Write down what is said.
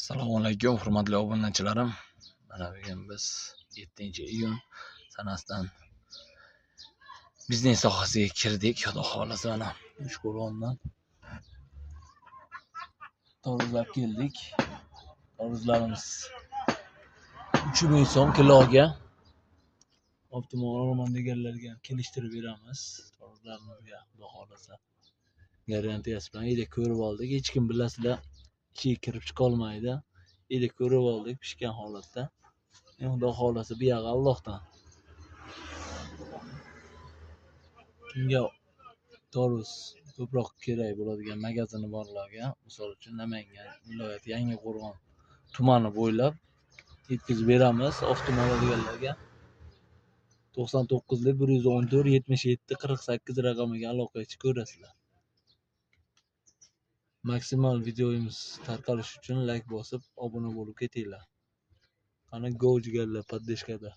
Assalomu alaykum hurmatli obunachilarim. Mana bugun biz 7-iyun sanasidan biznes sohasiga kirdik. Xudo xolasa mana Uchqo'rg'ondan toruzlab keldik. Toruzlarimiz 3000 so'm kiloga. Optimal o'rmon deganlarga kelishtirib beramiz. Toruzlarni Xudo xolasa garantiyasi bilan edi ko'rib oldik. Hech kim bilasizlar ichiga kirib chiqa olmaydi. Edi ko'rib oldik pishgan holatda. Xudo xolasa bu yog'i Allohdan. Kimga toruz ko'proq kerak bo'ladigan magazini borlarga, misol uchun Namangan viloyati Yangiqo'rg'on tumani bo'ylab yetkazib beramiz. Optimal deganlarga 99 114 77 48 raqamiga aloqa qilib ko'rasizlar. Maksimal videomiz tarqalishi uchun like bosib, obuna bo'lib ketinglar. Qani go jigarlar, poddeshkada.